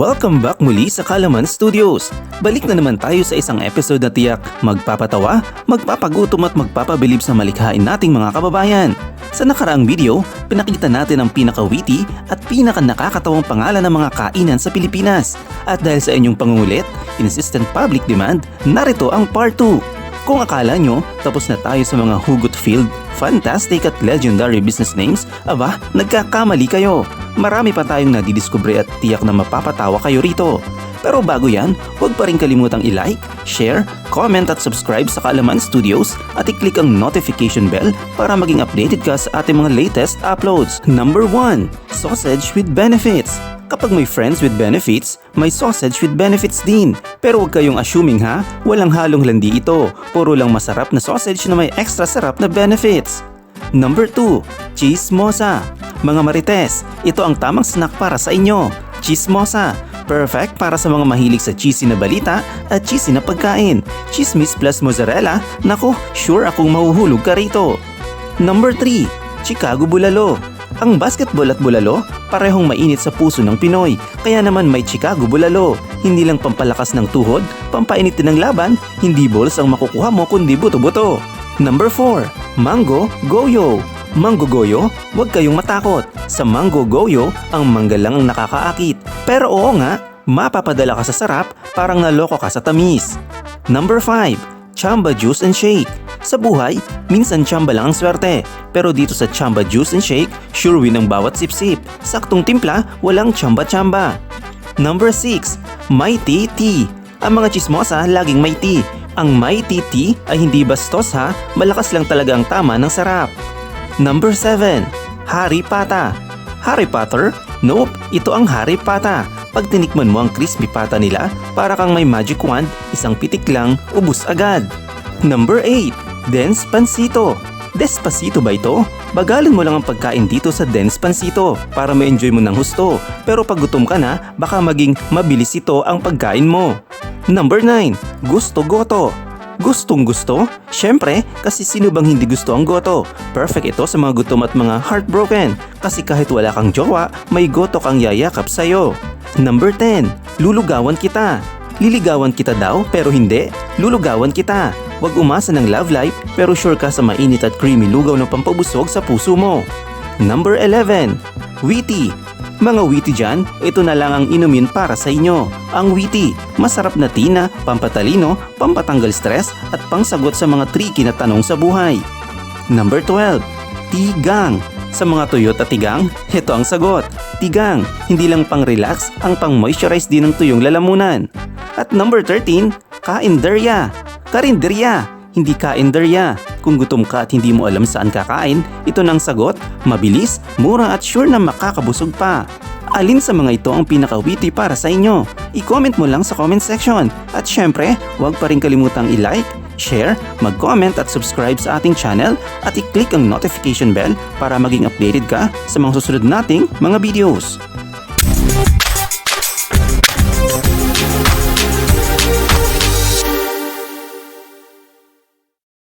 Welcome back muli sa Kalaman Studios. Balik na naman tayo sa isang episode na tiyak magpapatawa, magpapagutom at magpapabilib sa malikhain nating mga kababayan. Sa nakaraang video, pinakita natin ang pinaka-witty at pinaka-nakakatawang pangalan ng mga kainan sa Pilipinas. At dahil sa inyong pangungulit, insistent public demand, narito ang part 2. Kung akala nyo, tapos na tayo sa mga hugot-filled, fantastic at legendary business names, aba, nagkakamali kayo. Marami pa tayong nadidiskubre at tiyak na mapapatawa kayo rito. Pero bago yan, huwag pa rin kalimutang i-like, share, comment at subscribe sa Kalaman Studios at i-click ang notification bell para maging updated ka sa ating mga latest uploads. Number 1. Sausage with benefits. Kapag may friends with benefits, may sausage with benefits din. Pero huwag kayong assuming ha, walang halong landi ito. Puro lang masarap na sausage na may extra sarap na benefits. Number 2. Chismosa. Mga marites, ito ang tamang snack para sa inyo. Chismosa. Perfect para sa mga mahilig sa cheesy na balita at cheesy na pagkain. Chismis plus mozzarella, naku, sure akong mahuhulog ka rito. Number 3. Chicago Bulalo. Ang basketball at bulalo, parehong mainit sa puso ng Pinoy. Kaya naman may Chicago Bulalo. Hindi lang pampalakas ng tuhod, pampainit din ng laban, hindi balls ang makukuha mo kundi buto-buto. Number 4. Mango Goyo. Mango Goyo, huwag kayong matakot. Sa Mango Goyo, ang mangga lang ang nakakaakit. Pero oo nga, mapapadala ka sa sarap, parang naloko ka sa tamis. Number 5. Chamba Juice and Shake. Sa buhay, minsan chamba lang ang swerte. Pero dito sa Chamba Juice and Shake, sure win ang bawat sip-sip. Saktong timpla, walang chamba-chamba. Number 6. Mighty Tea. Ang mga chismosa laging may tea. Ang Mighty Tea ay hindi bastos ha, malakas lang talaga ang tama ng sarap. Number 7. Harry Pata. Harry Potter? Nope, ito ang Harry Pata. Pag tinikman mo ang crispy pata nila, para kang may magic wand, isang pitik lang, ubus agad. Number 8. Dense Pansito. Despacito ba ito? Bagalin mo lang ang pagkain dito sa Dense Pansito para ma-enjoy mo ng husto. Pero pag gutom ka na, baka maging mabilis ito ang pagkain mo. Number 9. Gusto Goto. Gustong gusto? Syempre, kasi sino bang hindi gusto ang goto? Perfect ito sa mga gutom at mga heartbroken. Kasi kahit wala kang jowa, may goto kang yayakap sa'yo. Number 10. Lulugawan kita. Liligawan kita daw pero hindi. Lulugawan kita. Huwag umasa ng love life pero sure ka sa mainit at creamy lugaw ng pampabusog sa puso mo. Number 11. Witty. Mga witty dyan, ito na lang ang inumin para sa inyo. Ang witty, masarap na tina, pampatalino, pampatanggal stress at pangsagot sa mga tricky na tanong sa buhay. Number 12. Tigang. Sa mga tuyot at tigang, ito ang sagot. Tigang, hindi lang pang-relax, ang pang-moisturize din ng tuyong lalamunan. At number 13, kainderya. Karinderya, hindi kainderya. Kung gutom ka at hindi mo alam saan kakain, ito nang sagot, mabilis, mura at sure na makakabusog pa. Alin sa mga ito ang pinaka-witty para sa inyo? I-comment mo lang sa comment section. At syempre, huwag pa rin kalimutang i-like, share, mag-comment at subscribe sa ating channel at i-click ang notification bell para maging updated ka sa mga susunod nating mga videos.